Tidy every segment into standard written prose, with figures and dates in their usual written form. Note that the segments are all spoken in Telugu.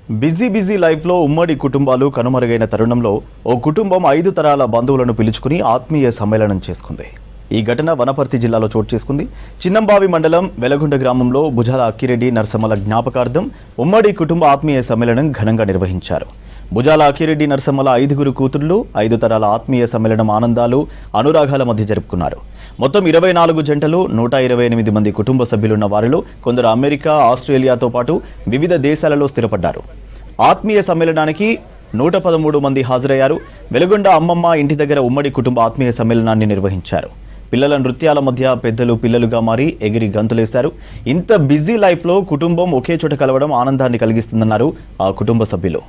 బిజీ లైఫ్లో ఉమ్మడి కుటుంబాలు కనుమరుగైన తరుణంలో ఓ కుటుంబం 5 తరాల బంధువులను పిలుచుకుని ఆత్మీయ సమ్మేళనం చేసుకుంది. ఈ ఘటన వనపర్తి జిల్లాలో చోటు చేసుకుంది. చిన్నంబావి మండలం వెలగుండ గ్రామంలో భుజాల అక్కిరెడ్డి నరసమ్మల జ్ఞాపకార్థం ఉమ్మడి కుటుంబ ఆత్మీయ సమ్మేళనం ఘనంగా నిర్వహించారు. భుజాల అక్కిరెడ్డి నరసమ్మల 5 కూతుళ్లు 5 తరాల ఆత్మీయ సమ్మేళనం ఆనందాలు అనురాగాల మధ్య జరుపుకున్నారు. మొత్తం 24 జంటలు 128 మంది కుటుంబ సభ్యులున్న వారిలో కొందరు అమెరికా, ఆస్ట్రేలియాతో పాటు వివిధ దేశాలలో స్థిరపడ్డారు. ఆత్మీయ సమ్మేళనానికి 113 మంది హాజరయ్యారు. వెలుగొండ అమ్మమ్మ ఇంటి దగ్గర ఉమ్మడి కుటుంబ ఆత్మీయ సమ్మేళనాన్ని నిర్వహించారు. పిల్లల నృత్యాల మధ్య పెద్దలు పిల్లలుగా మారి ఎగిరి గంతులేశారు. ఇంత బిజీ లైఫ్లో కుటుంబం ఒకే చోట కలవడం ఆనందాన్ని కలిగిస్తుందన్నారు ఆ కుటుంబ సభ్యులు.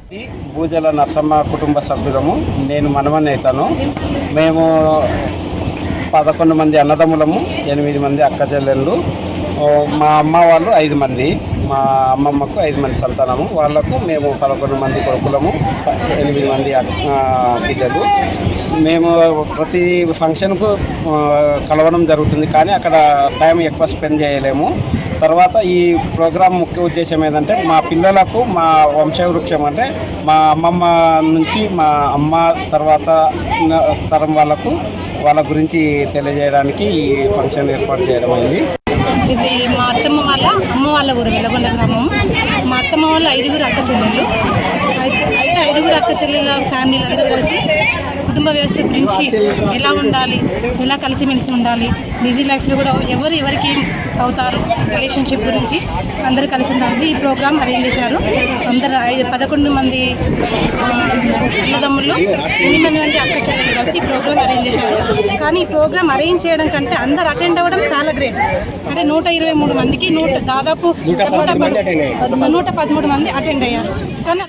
భూజల నరసమ్మ కుటుంబ సభ్యులము, నేను మనవన్నైతాను. మేము 11 మంది అన్నదమ్ములము, 8 మంది అక్క చెల్లెళ్ళు. మా అమ్మ వాళ్ళు 5 మంది, మా అమ్మమ్మకు 5 మంది సంతానము. వాళ్ళకు మేము 11 మంది కొడుకులము, 8 మంది పిల్లలు. మేము ప్రతి ఫంక్షన్కు కలవడం జరుగుతుంది, కానీ అక్కడ టైం ఎక్కువ స్పెండ్ చేయలేము. తర్వాత ఈ ప్రోగ్రాం ముఖ్య ఉద్దేశం ఏంటంటే మా పిల్లలకు మా వంశవృక్షం అంటే మా అమ్మమ్మ నుంచి మా అమ్మ తర్వాత తరం వాళ్ళ గురించి తెలియజేయడానికి ఈ ఫంక్షన్ ఏర్పాటు చేయడం అయింది. ఇది మా అత్తమ్మ వాళ్ళ అమ్మ వాళ్ళ ఊరు వెలగొండ గ్రామము. మా అత్తమ్మ వాళ్ళ 5 అక్క చెల్లెళ్ళు. అయితే 5 అక్క చెల్లెళ్ళ ఫ్యామిలీలు అందరూ కలిసి కుటుంబ వ్యవస్థ గురించి ఎలా ఉండాలి, ఎలా కలిసిమెలిసి ఉండాలి, బిజీ లైఫ్లో కూడా ఎవరికి అవుతారు రిలేషన్షిప్ గురించి అందరూ కలిసి ఉండాలి. ఈ ప్రోగ్రామ్ అరేంజ్ చేశారు. అందరు 11 మంది అన్నదమ్ముళ్ళు, 8 మంది అక్క చెల్లెలు కలిసి ఈ ప్రోగ్రామ్ అరేంజ్ చేశారు. కానీ ఈ ప్రోగ్రామ్ అరేంజ్ చేయడం కంటే అందరు అటెండ్ అవ్వడం చాలా గ్రేట్. అంటే 123 మందికి దాదాపు 113 మంది అటెండ్ అయ్యారు. కానీ